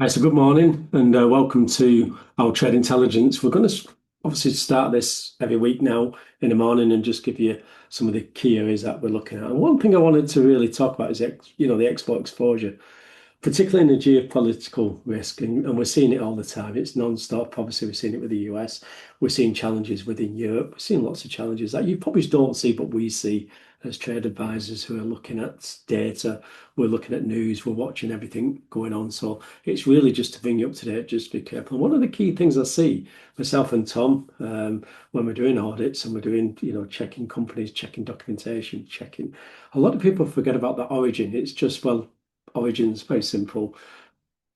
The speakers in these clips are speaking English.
Hi, so good morning and welcome to our trade intelligence. We're going to obviously start this every week now in the morning and just give you some of the key areas that we're looking at. And one thing I wanted to really talk about is, the export exposure, particularly in the geopolitical risk. And we're seeing it all the time. It's non-stop. Obviously, we're seeing it with the US. We're seeing challenges within Europe. We're seeing lots of challenges that you probably don't see, but we see as trade advisors who are looking at data, we're looking at news, we're watching everything going on. So it's really just to bring you up to date, just be careful. And one of the key things I see myself and Tom when we're doing audits and we're doing, checking companies, checking documentation, checking. A lot of people forget about the origin. It's just, well, origin's very simple.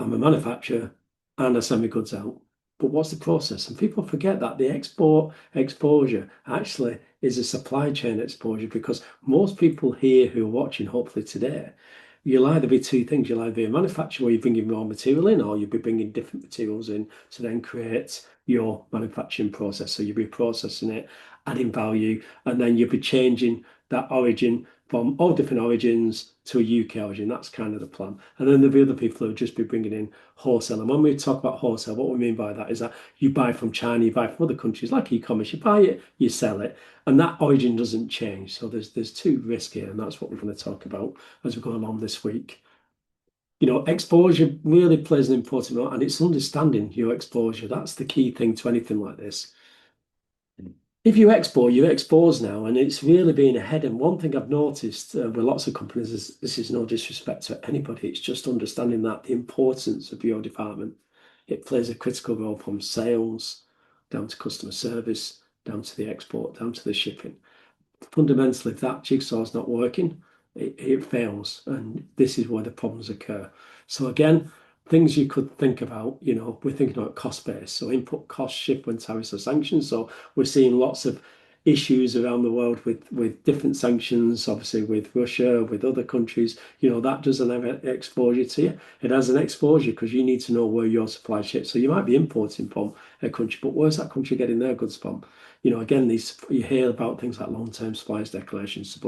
I'm a manufacturer and I send my goods out. But what's the process? And people forget that the export exposure actually is a supply chain exposure because most people here who are watching, hopefully today, you'll either be two things. You'll either be a manufacturer where you're bringing raw material in, or you'll be bringing different materials in to then create your manufacturing process. So you'll be processing it, adding value, and then you'll be changing that origin from all different origins to a UK origin. That's kind of the plan. And then there'll be other people who will just be bringing in wholesale. And when we talk about wholesale, what we mean by that is that you buy from China, you buy from other countries like e-commerce, you buy it, you sell it, and that origin doesn't change. So there's two risks here, and that's what we're going to talk about as we go along this week. Exposure really plays an important role, and it's understanding your exposure. That's the key thing to anything like this. If you export, you're exposed now, and it's really being ahead. And one thing I've noticed with lots of companies is this is no disrespect to anybody, it's just understanding that the importance of your department. It plays a critical role from sales down to customer service, down to the export, down to the shipping. Fundamentally, if that jigsaw is not working, it fails, and this is where the problems occur. So again, things you could think about, we're thinking about cost base. So input cost shift when tariffs or sanctions. So we're seeing lots of issues around the world with different sanctions, obviously with Russia, with other countries. That doesn't have an exposure to you. It has an exposure because you need to know where your supply ships. So you might be importing from a country, but where's that country getting their goods from? Again, you hear about things like long-term suppliers declarations.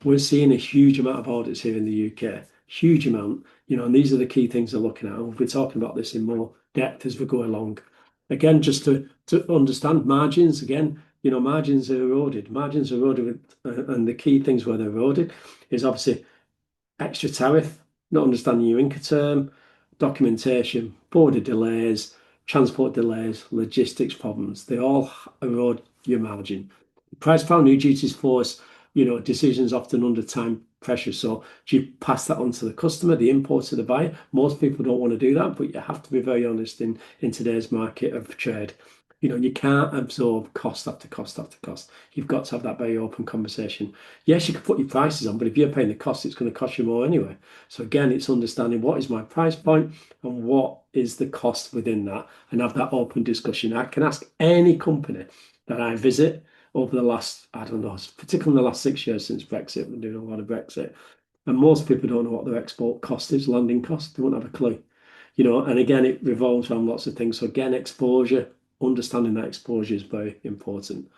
We're seeing a huge amount of audits here in the UK, huge amount. And these are the key things they're looking at. And we'll be talking about this in more depth as we go along. Again, just to understand margins, again, margins are eroded. Margins are eroded, and the key things where they're eroded is obviously extra tariff, not understanding your Incoterm, documentation, border delays, transport delays, logistics problems. They all erode your margin. Price power new duties force, decisions often under time pressure. So do you pass that on to the customer, the importer, the buyer? Most people don't want to do that, but you have to be very honest in today's market of trade. You can't absorb cost after cost after cost. You've got to have that very open conversation. Yes, you can put your prices on, but if you're paying the cost, it's going to cost you more anyway. So again, it's understanding what is my price point and what is the cost within that, and have that open discussion. I can ask any company that I visit over the last, I don't know, particularly in the last 6 years since Brexit. We're doing a lot of Brexit. And most people don't know what their export cost is, landing cost. They won't have a clue. And again, it revolves around lots of things. So again, exposure, understanding that exposure is very important.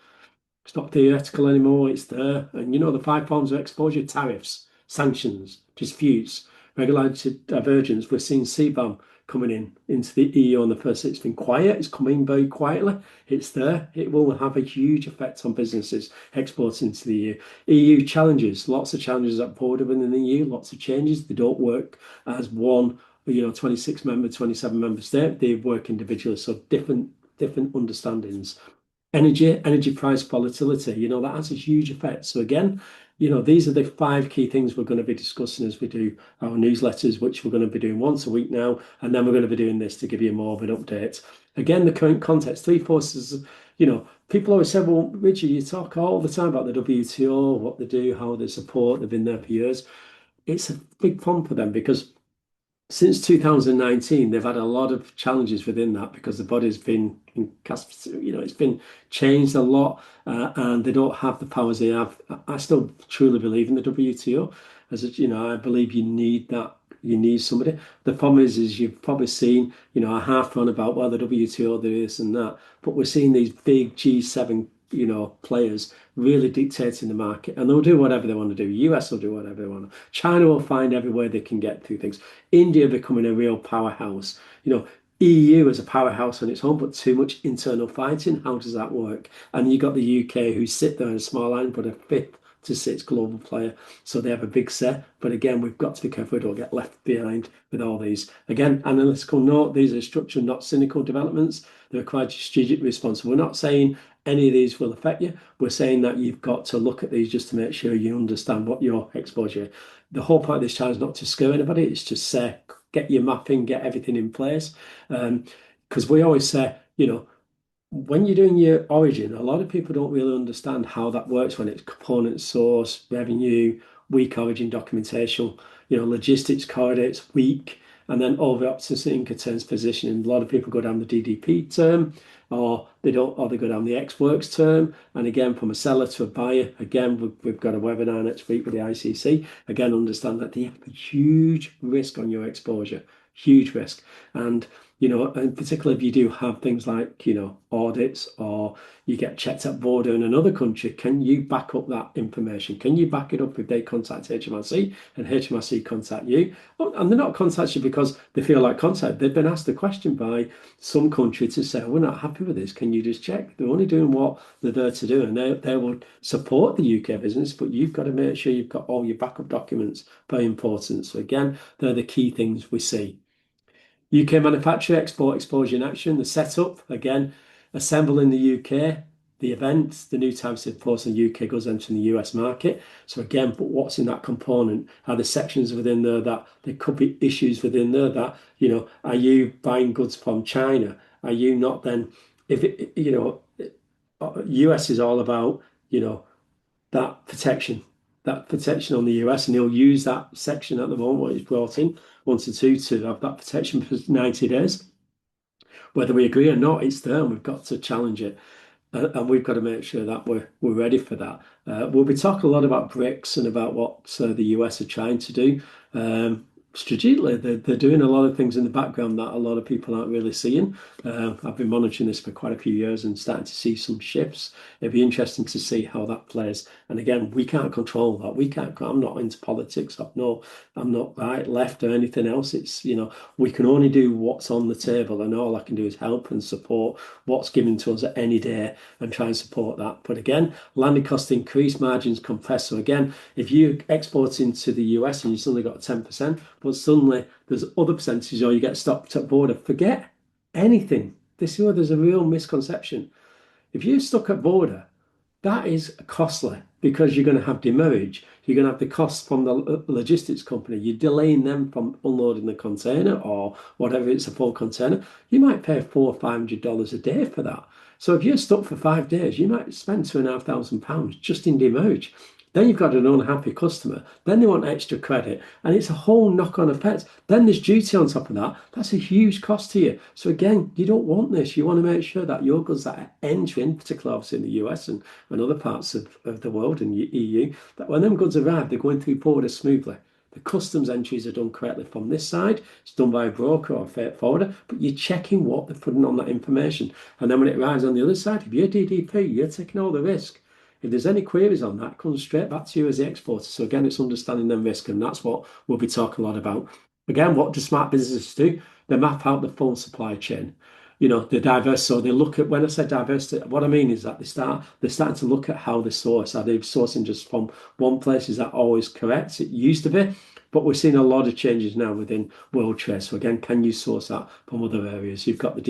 It's not theoretical anymore, it's there. And the 5 forms of exposure: tariffs, sanctions, disputes, regulatory divergence. We're seeing CBAM coming into the EU on the first. It's been quiet, it's coming very quietly. It's there. It will have a huge effect on businesses exporting to the EU. EU challenges, lots of challenges at border within the EU, lots of changes. They don't work as one, 26 member, 27 member state. They work individually. So different understandings. Energy price volatility, that has a huge effect. So again, these are the 5 key things we're going to be discussing as we do our newsletters, which we're going to be doing once a week now, and then we're going to be doing this to give you more of an update. Again, the current context, 3 forces, people always say, well, Richard, you talk all the time about the WTO, what they do, how they support, they've been there for years. It's a big problem for them because since 2019, they've had a lot of challenges within that because the body's been it's been changed a lot, and they don't have the powers they have. I still truly believe in the WTO, I believe you need that. You need somebody. The problem is you've probably seen, a half run about, well, the WTO, this and that, but we're seeing these big G7 players really dictating the market, and they'll do whatever they want to do. US will do whatever they want. China will find every way they can get through things. India becoming a real powerhouse. EU as a powerhouse on its own, but too much internal fighting. How does that work? And you got the UK who sit there in a small line, but a fifth to sixth global player. So they have a big set. But again, we've got to be careful we don't get left behind with all these. Again, analytical note, these are structured, not cynical developments. They require strategic response. We're not saying any of these will affect you. We're saying that you've got to look at these just to make sure you understand what your exposure. The whole point of this challenge is not to scare anybody. It's to say, get your mapping, get everything in place. Because we always say, when you're doing your origin, a lot of people don't really understand how that works when it's component source, revenue, weak origin documentation, logistics correlates weak, and then over up to Incoterms positioning. A lot of people go down the DDP term, or they don't, or they go down the X works term. And again, from a seller to a buyer, again, we've got a webinar next week with the ICC. Again, understand that they have a huge risk on your exposure, huge risk. And and particularly if you do have things like, audits, or you get checked at border in another country, can you back up that information? Can you back it up if they contact HMRC and HMRC contact you? Oh, and they're not contacting you because they feel like contact. They've been asked a question by some country to say, we're not happy with this. Can you just check? They're only doing what they're there to do, and they will support the UK business, but you've got to make sure you've got all your backup documents. Very important. So again, they're the key things we see. UK manufacturer, export exposure in action, the setup, again, assemble in the UK, the event, the new tariffs enforced in the UK goes into the US market. So again, but what's in that component? Are there sections within there that there could be issues within there that, are you buying goods from China? Are you not then, if it, US is all about, that protection on the US, and he'll use that section at the moment what he's brought in, 1 to 2, to have that protection for 90 days. Whether we agree or not, it's there, and we've got to challenge it. And we've got to make sure that we're ready for that. We'll be talking a lot about BRICS and about what the US are trying to do. Strategically, they're doing a lot of things in the background that a lot of people aren't really seeing. I've been monitoring this for quite a few years and starting to see some shifts. It'd be interesting to see how that plays. And again, we can't control that. We can't. I'm not into politics. I'm not right, left, or anything else. It's we can only do what's on the table, and all I can do is help and support what's given to us at any day and try and support that. But again, landing cost increase, margins compress. So again, if you export into the US and you suddenly got 10%, but suddenly there's other percentages, or you get stopped at border, forget anything. This is where there's a real misconception. If you're stuck at border, that is costly because you're going to have demurrage. You're going to have the costs from the logistics company. You're delaying them from unloading the container or whatever, it's a full container. You might pay $400 or $500 a day for that. So if you're stuck for 5 days, you might spend £2,500 just in demurrage. Then you've got an unhappy customer. Then they want extra credit. And it's a whole knock-on effect. Then there's duty on top of that. That's a huge cost to you. So again, you don't want this. You want to make sure that your goods that are entering, particularly obviously in the US and other parts of the world and EU, that when them goods arrive, they're going through border smoothly. The customs entries are done correctly from this side. It's done by a broker or a freight forwarder, but you're checking what they're putting on that information. And then when it arrives on the other side, if you're DDP, you're taking all the risk. If there's any queries on that, it comes straight back to you as the exporter. So again, it's understanding them risk, and that's what we'll be talking a lot about. Again, what do smart businesses do? They map out the full supply chain. They're diverse. So they look at, when I say diversity, what I mean is that they're starting to look at how they source. Are they sourcing just from one place? Is that always correct? It used to be, but we're seeing a lot of changes now within world trade. So again, can you source that from other areas? You've got the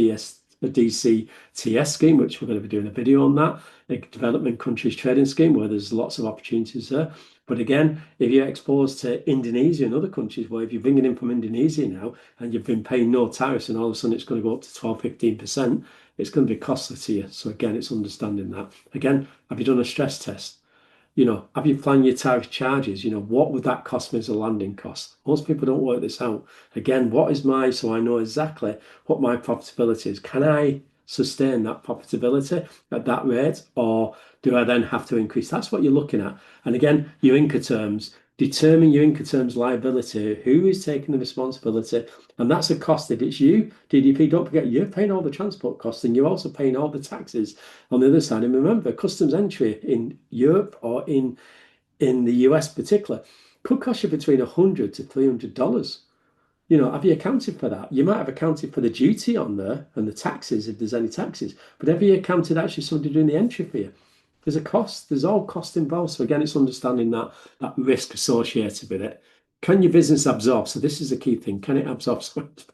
DCTS scheme, which we're going to be doing a video on that, a development countries trading scheme, where there's lots of opportunities there. But again, if you're exposed to Indonesia and other countries, where if you're bringing in from Indonesia now and you've been paying no tariffs and all of a sudden it's going to go up to 12-15%, it's going to be costly to you. So again, it's understanding that. Again, have you done a stress test? Have you planned your tariff charges? What would that cost me as a landing cost? Most people don't work this out. Again, so I know exactly what my profitability is. Can I sustain that profitability at that rate, or do I then have to increase? That's what you're looking at. And again, your Incoterms, determine your Incoterms liability, who is taking the responsibility, and that's a cost. If it's you, DDP, don't forget you're paying all the transport costs and you're also paying all the taxes on the other side. And remember, customs entry in Europe or in the US particular could cost you between $100 to $300. Have you accounted for that? You might have accounted for the duty on there and the taxes if there's any taxes, but have you accounted actually somebody doing the entry for you? There's a cost. There's all cost involved. So again, it's understanding that risk associated with it. Can your business absorb? So this is the key thing. Can it absorb so much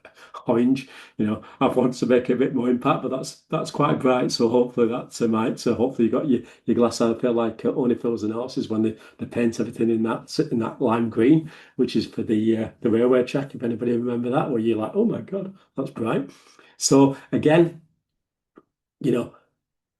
orange? I want to make a bit more impact, but that's quite bright. So hopefully that might. So hopefully you got your glass eye feel like only fills and horses when they paint everything in that lime green, which is for the railway track. If anybody remember that, where you're like, oh my God, that's bright. So again,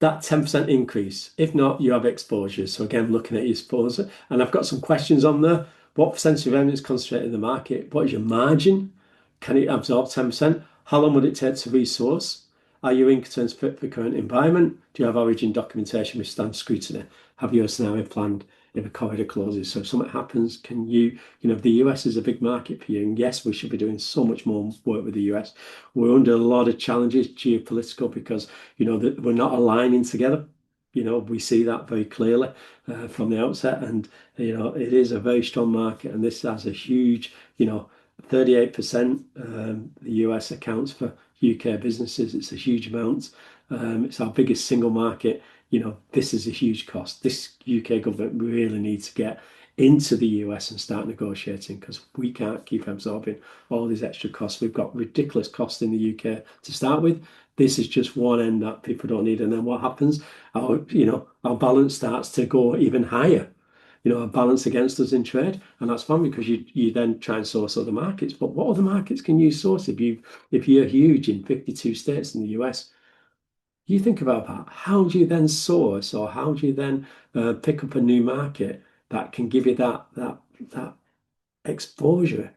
that 10% increase. If not, you have exposure. So again, looking at your exposure, and I've got some questions on there. What percentage of revenue is concentrated in the market? What is your margin? Can it absorb 10%? How long would it take to resource? Are your Incoterms fit for current environment? Do you have origin documentation withstand scrutiny? Have you a scenario planned if a corridor closes? So if something happens, can the US is a big market for you. And yes, we should be doing so much more work with the US. We're under a lot of challenges, geopolitical, because, that we're not aligning together. We see that very clearly from the outset. And, it is a very strong market. And this has a huge, 38% the US accounts for UK businesses. It's a huge amount. It's our biggest single market. This is a huge cost. This UK government really needs to get into the US and start negotiating, because we can't keep absorbing all these extra costs. We've got ridiculous costs in the UK to start with. This is just one end that people don't need. And then what happens? Our balance starts to go even higher. A balance against us in trade, and that's fun because you then try and source other markets. But what other markets can you source if you're huge in 52 states in the US? You think about that. How do you then source, or how do you then pick up a new market that can give you that exposure,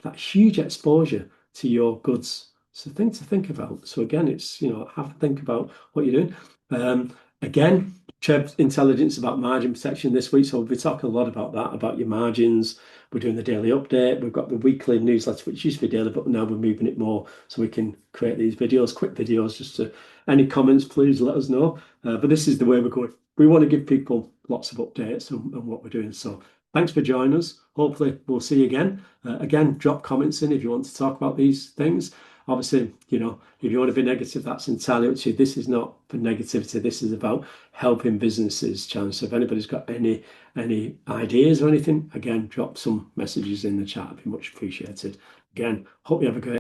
that huge exposure to your goods? So thing to think about. So again, it's have to think about what you're doing. Again, trade intelligence about margin protection this week. So we'll be talking a lot about that, about your margins. We're doing the daily update. We've got the weekly newsletter, which used to be daily, but now we're moving it more so we can create these videos, quick videos. Just any comments, please let us know. But this is the way we're going. We want to give people lots of updates on what we're doing. So thanks for joining us. Hopefully we'll see you again. Again, drop comments in if you want to talk about these things. Obviously, if you want to be negative, that's entirely up to you. This is not for negativity. This is about helping businesses challenge. So if anybody's got any ideas or anything, again, drop some messages in the chat. It'd be much appreciated. Again, hope you have a great